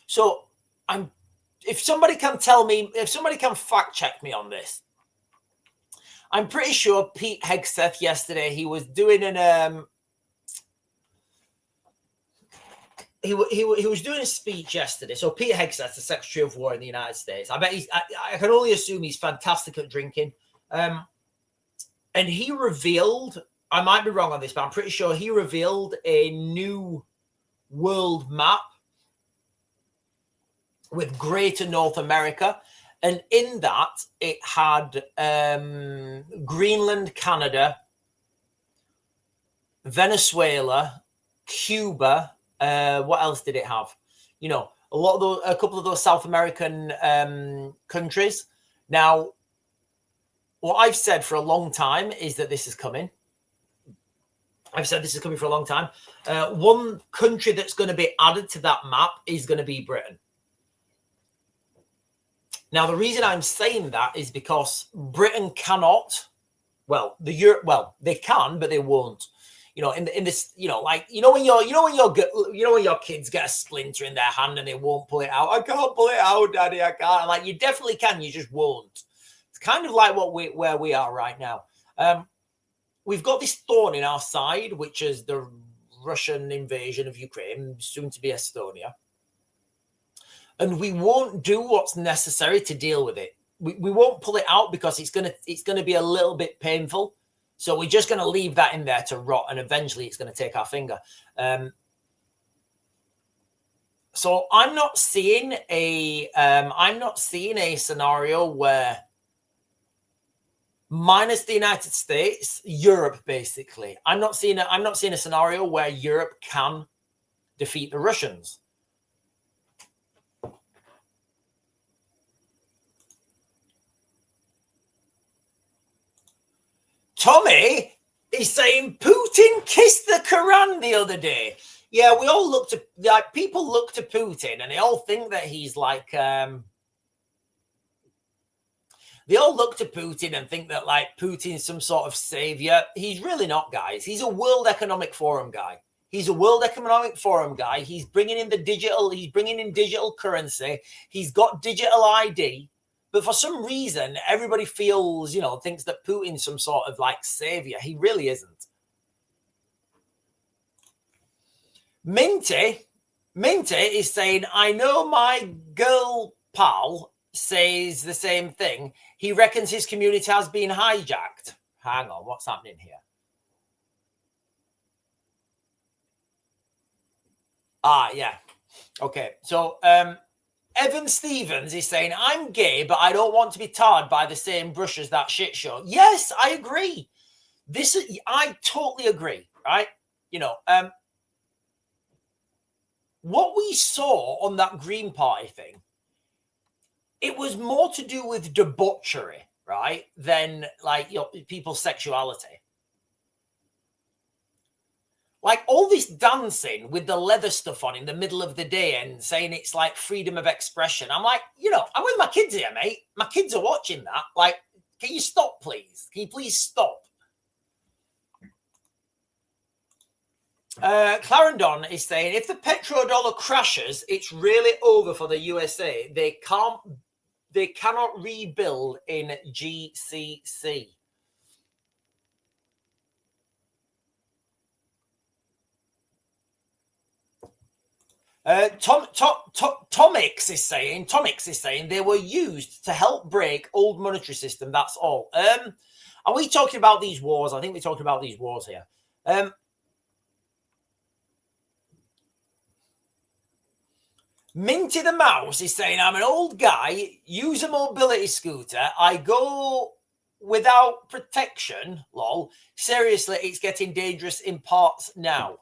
So if somebody can tell me, if somebody can fact check me on this, I'm pretty sure Pete Hegseth yesterday, he was doing an he was doing a speech yesterday. So Pete Hegseth, the Secretary of War in the United States, I bet I can only assume he's fantastic at drinking. And he revealed, I might be wrong on this, but I'm pretty sure he revealed a new world map with Greater North America. And in that, it had Greenland, Canada, Venezuela, Cuba. What else did it have? A couple of those South American countries. Now, what I've said for a long time is that this is coming. I've said this is coming for a long time. One country that's going to be added to that map is going to be Britain. Now, the reason I'm saying that is because Britain cannot. They can, but they won't. In this, when your kids get a splinter in their hand and they won't pull it out. I can't pull it out, Daddy. I can't. Like, you definitely can. You just won't. It's kind of like where we are right now. We've got this thorn in our side, which is the Russian invasion of Ukraine, soon to be Estonia. And we won't do what's necessary to deal with it. We won't pull it out because it's gonna be a little bit painful. So we're just going to leave that in there to rot, and eventually it's going to take our finger. So I'm not seeing a scenario where, minus the United States, Europe basically. I'm not seeing a scenario where Europe can defeat the Russians. Tommy is saying Putin kissed the Quran the other day. Yeah, we all look to, like, people look to Putin and they all think that he's like, they all look to Putin and think that, like, Putin's some sort of savior. He's really not, guys. He's a World Economic Forum guy. He's a World Economic Forum guy. He's bringing in digital currency. He's got digital ID. But for some reason, everybody feels, thinks that Putin's some sort of like savior. He really isn't. Minty is saying, I know my girl pal says the same thing. He reckons his community has been hijacked. Hang on, what's happening here? Yeah. Okay. So Evan Stevens is saying, I'm gay, but I don't want to be tarred by the same brush as that shit show. Yes, I agree. I totally agree, right? What we saw on that Green Party thing, it was more to do with debauchery, right, than like people's sexuality. Like all this dancing with the leather stuff on in the middle of the day and saying it's like freedom of expression. I'm like, I'm with my kids here, mate. My kids are watching that. Like, can you stop, please? Can you please stop? Clarendon is saying, if the petrodollar crashes, it's really over for the USA. They cannot rebuild in GCC. Tomix is saying they were used to help break old monetary system. That's all. Are we talking about these wars? I think we're talking about these wars here. Minty the Mouse is saying, I'm an old guy, use a mobility scooter. I go without protection. Lol. Seriously, it's getting dangerous in parts now.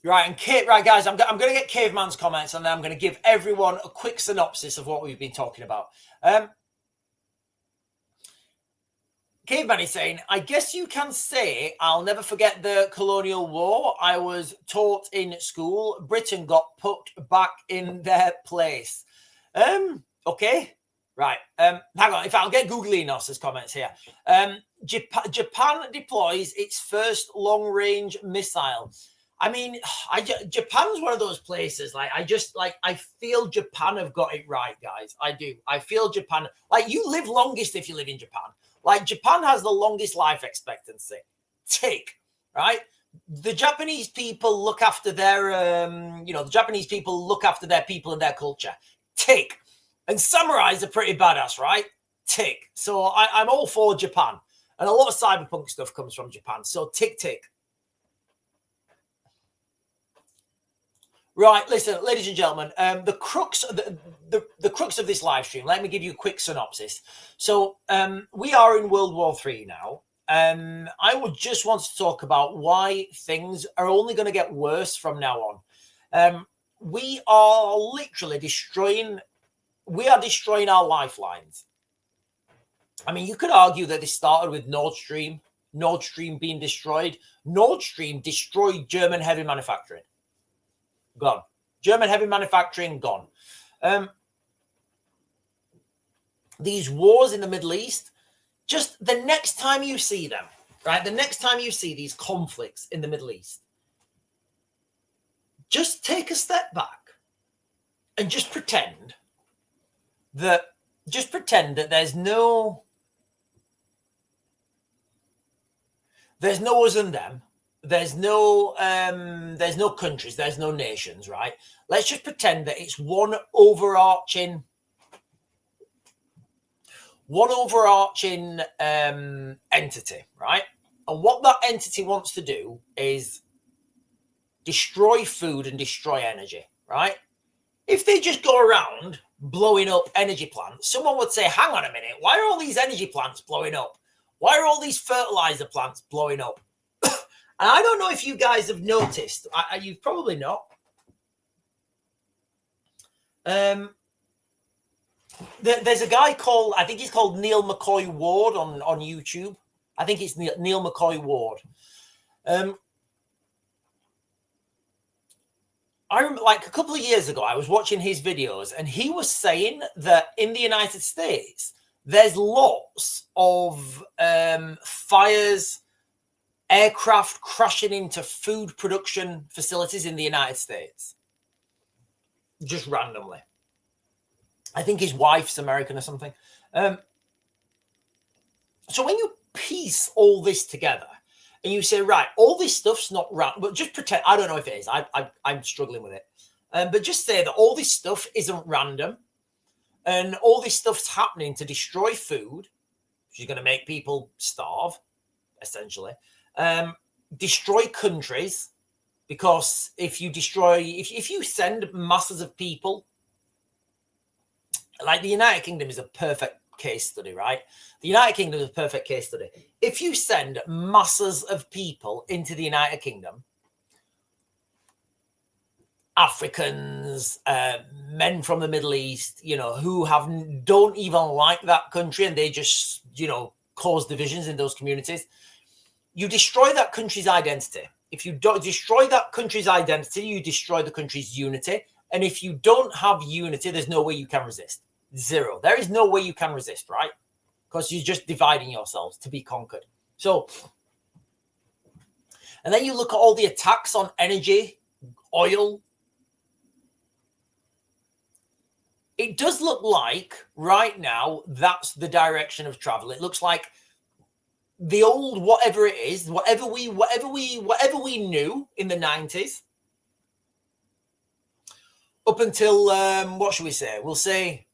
Right, guys, I'm going to get Caveman's comments and then I'm going to give everyone a quick synopsis of what we've been talking about. Caveman is saying, I guess you can say I'll never forget the colonial war. I was taught in school. Britain got put back in their place. Okay. Right. Hang on. If I'll get Googlinos' comments here. Japan deploys its first long-range missile. I mean, Japan's one of those places. Like, I feel Japan have got it right, guys. I do. I feel Japan. Like, you live longest if you live in Japan. Like, Japan has the longest life expectancy. Tick. Right? The Japanese people look after their, the Japanese people look after their people and their culture. Tick. And samurais are pretty badass, right? Tick. So I'm all for Japan. And a lot of cyberpunk stuff comes from Japan. So tick, tick. Right, listen, ladies and gentlemen, the crux of this live stream, let me give you a quick synopsis. So we are in World War III now. I would just want to talk about why things are only going to get worse from now on. We are literally destroying our lifelines. I mean, you could argue that this started with Nord Stream being destroyed. Nord Stream destroyed German heavy manufacturing. Gone. German heavy manufacturing, gone. These wars in the Middle East, just the next time you see them, right? The next time you see these conflicts in the Middle East, just take a step back and just pretend that there's no us and them. There's no countries, there's no nations, right? Let's just pretend that it's one overarching entity, right? And what that entity wants to do is destroy food and destroy energy, right? If they just go around blowing up energy plants, someone would say, hang on a minute, why are all these energy plants blowing up? Why are all these fertilizer plants blowing up? And I don't know if you guys have noticed, you've probably not. There's a guy called, I think he's called Neil McCoy Ward on YouTube. I think it's Neil McCoy Ward. I remember, like a couple of years ago, I was watching his videos, and he was saying that in the United States, there's lots of fires, aircraft crashing into food production facilities in the United States, just randomly. I think his wife's American or something. So when you piece all this together, and you say, right, all this stuff's not random, but just pretend, I don't know if it is, I'm struggling with it. But just say that all this stuff isn't random, and all this stuff's happening to destroy food, which is going to make people starve, essentially. Destroy countries, because if you destroy, if you send masses of people, like the United Kingdom is a perfect case study, right? The United Kingdom is a perfect case study. If you send masses of people into the United Kingdom, Africans, men from the Middle East, who don't even like that country, and they just, cause divisions in those communities, you destroy that country's identity. If you don't destroy that country's identity, you destroy the country's unity. And if you don't have unity, there's no way you can resist. Zero. There is no way you can resist, right? Because you're just dividing yourselves to be conquered. So, and then you look at all the attacks on energy, oil. It does look like right now that's the direction of travel. It looks like the old whatever it is, whatever we knew in the 90s, up until what should we say? We'll say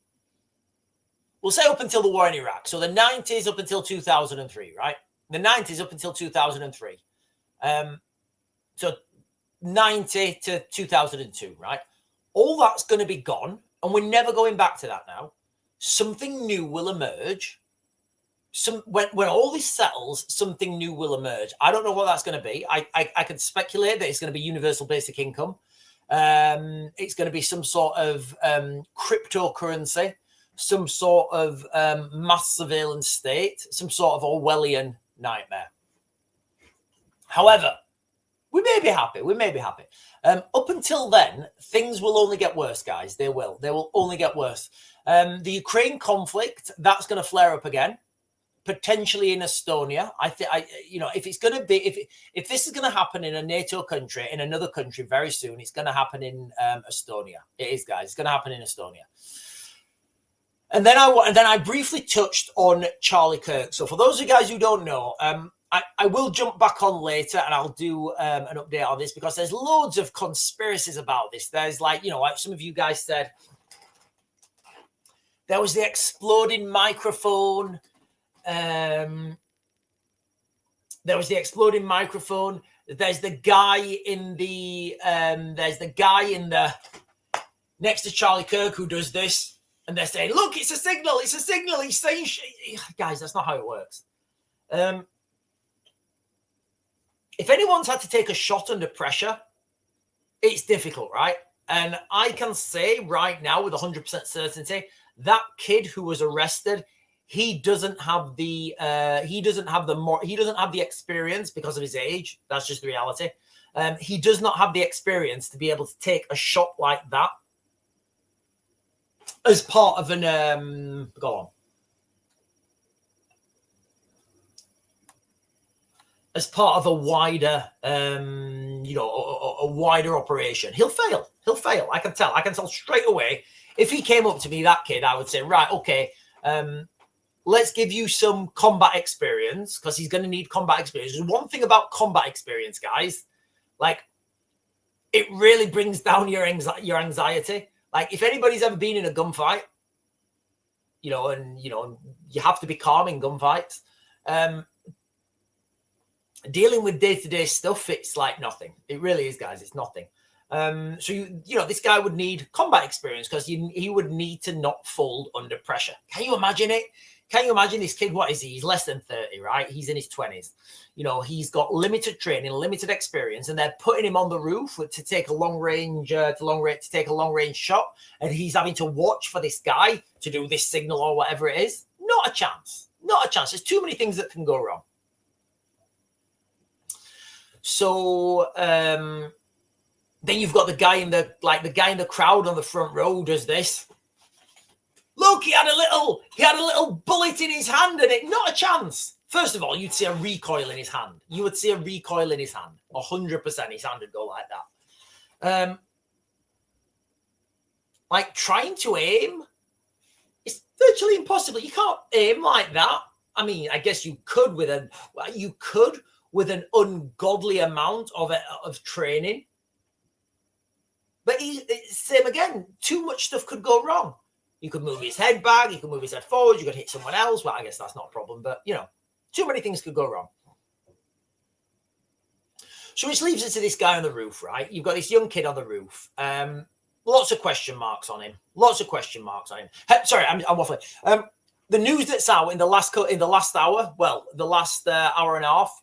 up until the war in Iraq. So the 90s up until 2003, right? The 90s up until 2003. So 90 to 2002, right? All that's going to be gone, and we're never going back to that now. Something new will emerge. When all this settles, something new will emerge. I don't know what that's going to be. I can speculate that it's going to be universal basic income. It's going to be some sort of cryptocurrency, some sort of mass surveillance state, some sort of Orwellian nightmare. However, we may be happy. Up until then, things will only get worse, guys. They will. They will only get worse. The Ukraine conflict, that's going to flare up again, potentially in Estonia. If it's going to be, if this is going to happen in a NATO country, in another country very soon, it's going to happen in Estonia. It is, guys. It's going to happen in Estonia. And then I briefly touched on Charlie Kirk. So for those of you guys who don't know, I will jump back on later and I'll do an update on this, because there's loads of conspiracies about this. There's like some of you guys said, there was the exploding microphone. There was the exploding microphone. There's the guy in the next to Charlie Kirk who does this. And they're saying, look, it's a signal. It's a signal. He's saying shit. Guys, that's not how it works. If anyone's had to take a shot under pressure, it's difficult, right? And I can say right now with 100% certainty, that kid who was arrested, he doesn't have the experience because of his age. That's just the reality. He does not have the experience to be able to take a shot like that as part of an as part of a wider a wider operation. He'll fail. I can tell straight away. If he came up to me, that kid, I would say, right, okay, let's give you some combat experience, because he's going to need combat experience. There's one thing about combat experience, guys, like it really brings down your anxiety. Like if anybody's ever been in a gunfight, and you have to be calm in gunfights. dealing with day-to-day stuff, it's like nothing. It really is, guys. It's nothing. So you know, this guy would need combat experience because he would need to not fold under pressure. Can you imagine it? Can you imagine this kid? What is he? He's less than 30, right? He's in his 20s. You know, he's got limited training, limited experience, and they're putting him on the roof to take a long range shot, and he's having to watch for this guy to do this signal or whatever it is. Not a chance. Not a chance. There's too many things that can go wrong. So then you've got the guy in the crowd on the front row does this. Look, he had a little bullet in his hand, and it not a chance. First of all, you'd see a recoil in his hand. You would see a recoil in his hand. 100% his hand would go like that. Like trying to aim, it's virtually impossible. You can't aim like that. I mean, I guess you could with an ungodly amount of training. But same again, too much stuff could go wrong. You could move his head back, you could move his head forward, you could hit someone else. Well, I guess that's not a problem, but you know, too many things could go wrong. So which leaves us to this guy on the roof, right? You've got this young kid on the roof. Lots of question marks on him. Sorry, I'm waffling. The news that's out in the last hour, well, the last hour and a half,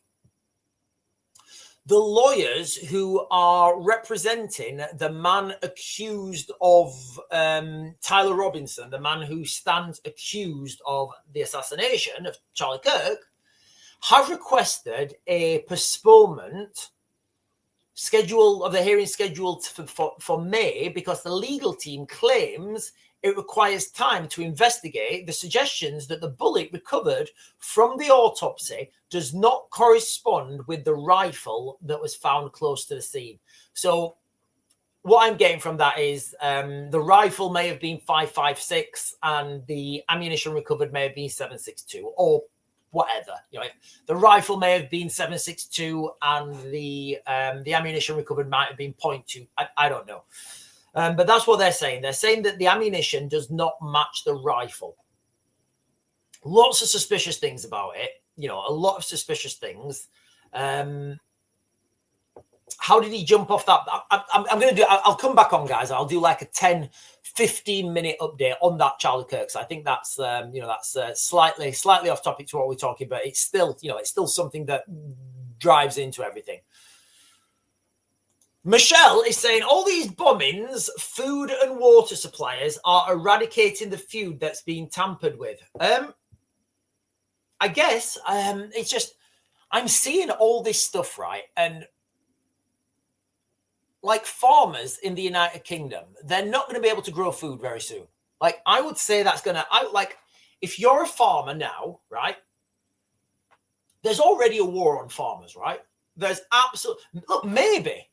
the lawyers who are representing the man accused of Tyler Robinson, the man who stands accused of the assassination of Charlie Kirk, have requested a postponement of the hearing scheduled for May because the legal team claims it requires time to investigate the suggestions that the bullet recovered from the autopsy does not correspond with the rifle that was found close to the scene. So what I'm getting from that is the rifle may have been 5.56 and the ammunition recovered may have been 7.62 or whatever. You know, the rifle may have been 7.62 and the ammunition recovered might have been 0.2. I don't know. But that's what they're saying. They're saying that the ammunition does not match the rifle. Lots of suspicious things about it. You know, a lot of suspicious things. How did he jump off that? I'm going to do, I'll come back on, guys. I'll do like a 10, 15 minute update on that Charlie Kirk. So I think that's, that's slightly off topic to what we're talking about. It's still, it's still something that drives into everything. Michelle is saying all these bombings, food and water suppliers are eradicating the food that's being tampered with. I guess it's just I'm seeing all this stuff, right? And like farmers in the United Kingdom, they're not going to be able to grow food very soon. Like I would say that's going to, if you're a farmer now, right? There's already a war on farmers, right? There's absolutely, look, maybe,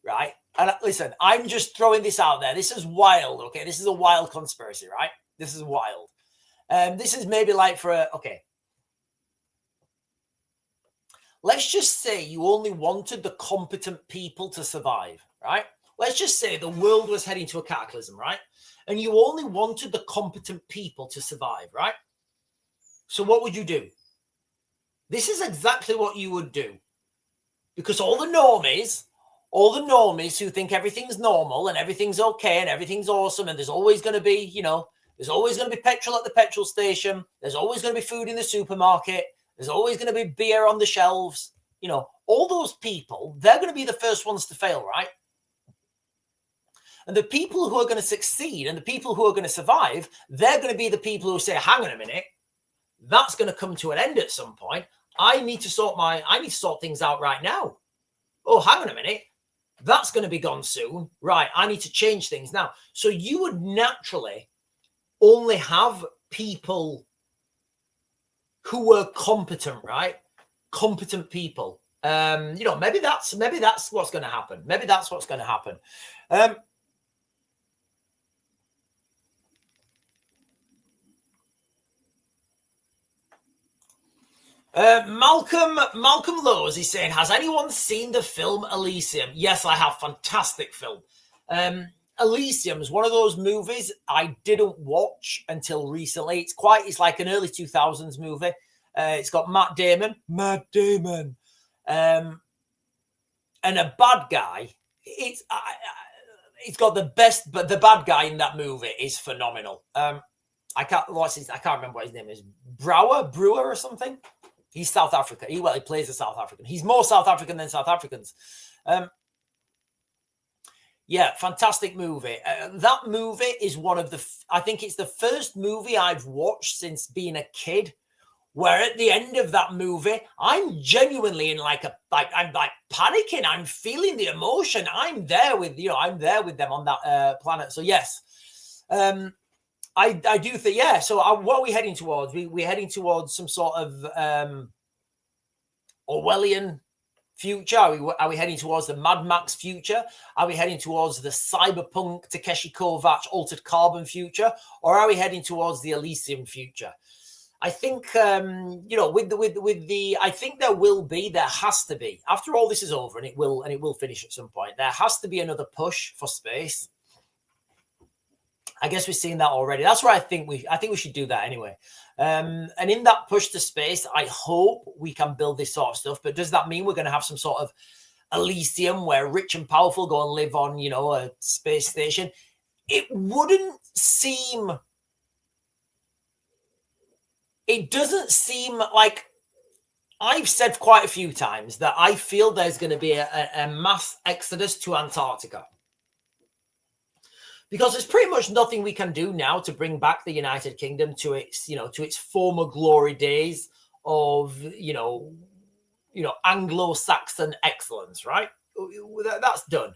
right? And listen, I'm just throwing this out there. This is wild, okay? This is a wild conspiracy, right? This is wild. This is maybe like okay. Let's just say you only wanted the competent people to survive, right? Let's just say the world was heading to a cataclysm, right? And you only wanted the competent people to survive, right? So what would you do? This is exactly what you would do. Because all the normies who think everything's normal and everything's okay and everything's awesome and there's always going to be, there's always going to be petrol at the petrol station. There's always going to be food in the supermarket. There's always going to be beer on the shelves. All those people, they're going to be the first ones to fail, right? And the people who are going to succeed and the people who are going to survive, they're going to be the people who say, hang on a minute, that's going to come to an end at some point. I need to sort things out right now. Oh, hang on a minute. That's going to be gone soon. Right. I need to change things now. So you would naturally only have people who were competent, right? Competent people. Maybe that's what's going to happen. Maybe that's what's going to happen. Malcolm Lowe's is saying, has anyone seen the film Elysium? Yes, I have. Fantastic film. Elysium is one of those movies I didn't watch until recently. It's like an early 2000s movie. It's got Matt Damon, and a bad guy. It's got the best, but the bad guy in that movie is phenomenal. I can't remember what his name is. Brewer or something. He's South Africa. He plays a South African. He's more South African than South Africans. Yeah, fantastic movie. That movie is one of the. I think it's the first movie I've watched since being a kid, where at the end of that movie, I'm genuinely in I'm panicking. I'm feeling the emotion. I'm there with them on that planet. So yes, I do think, yeah. So what are we heading towards? We're heading towards some sort of Orwellian future. Are we heading towards the Mad Max future? Are we heading towards the cyberpunk Takeshi Kovacs altered carbon future, or are we heading towards the Elysium future? I think I think there has to be, after all this is over, and it will finish at some point, there has to be another push for space. I guess we've seen that already. That's where I think we should do that anyway. And in that push to space, I hope we can build this sort of stuff. But does that mean we're going to have some sort of Elysium where rich and powerful go and live on, a space station? It doesn't seem like, I've said quite a few times that I feel there's going to be a mass exodus to Antarctica. Because there's pretty much nothing we can do now to bring back the United Kingdom to its former glory days of, Anglo-Saxon excellence, right? That's done.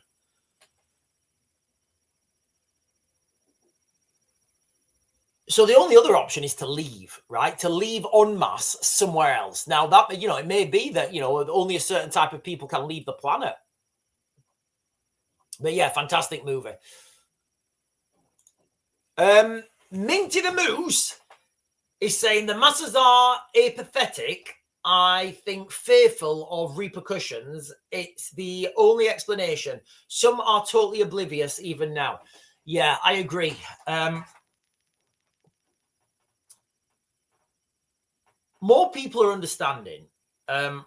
So the only other option is to leave, right? To leave en masse somewhere else. Now that, it may be that, only a certain type of people can leave the planet. But yeah, fantastic movie. Minty the Moose is saying the masses are apathetic. I think fearful of repercussions. It's the only explanation. Some are totally oblivious even now. Yeah, I agree. More people are understanding. One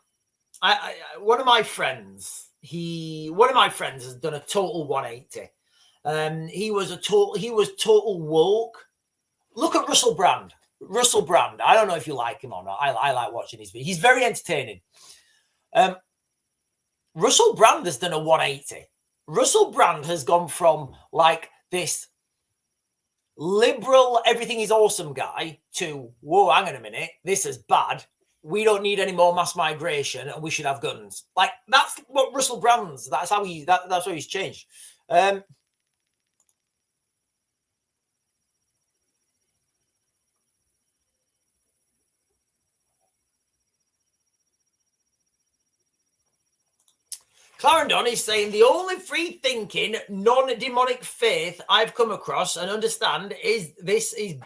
of my friends has done a total 180. He was total woke. Look at Russell Brand. I don't know if you like him or not. I like watching his videos. He's very entertaining. Russell Brand has done a 180. Russell Brand has gone from like this liberal, everything is awesome guy to, whoa, hang on a minute, this is bad. We don't need any more mass migration and we should have guns. Like, that's what Russell Brand's, that's how he's changed. Clarendon is saying the only free-thinking, non-demonic faith I've come across and understand is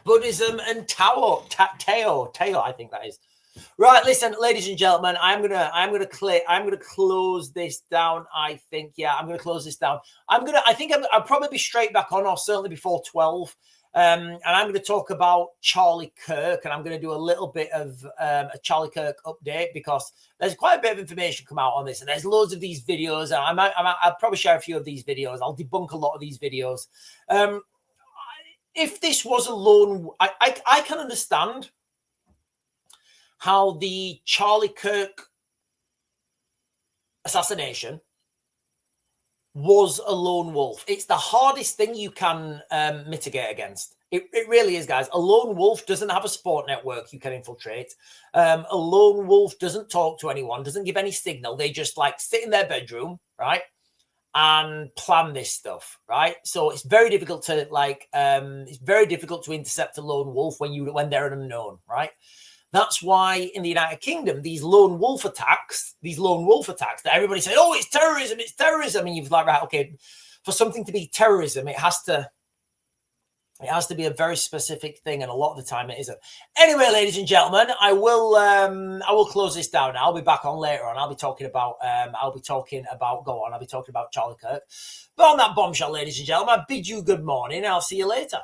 Buddhism and Tao, I think that is. Right, listen, ladies and gentlemen, I'm gonna close this down. I think, yeah, I'm gonna close this down. I'll probably be straight back on, or certainly before 12. And I'm going to talk about Charlie Kirk, and I'm going to do a little bit of a Charlie Kirk update because there's quite a bit of information come out on this, and there's loads of these videos. And I'll probably share a few of these videos. I'll debunk a lot of these videos. If this was a lone, I can understand how the Charlie Kirk assassination was a lone wolf. It's the hardest thing you can mitigate against. It really is, guys. A lone wolf doesn't have a support network you can infiltrate. A lone wolf doesn't talk to anyone, doesn't give any signal. They just like sit in their bedroom, right, and plan this stuff, right? So it's very difficult to intercept a lone wolf when they're an unknown, right? That's why in the United Kingdom, these lone wolf attacks that everybody says, oh, it's terrorism. And you've like, right, okay, for something to be terrorism, it has to be a very specific thing. And a lot of the time it isn't. Anyway, ladies and gentlemen, I will close this down. I'll be back on later on. I'll be talking about Charlie Kirk. But on that bombshell, ladies and gentlemen, I bid you good morning. I'll see you later.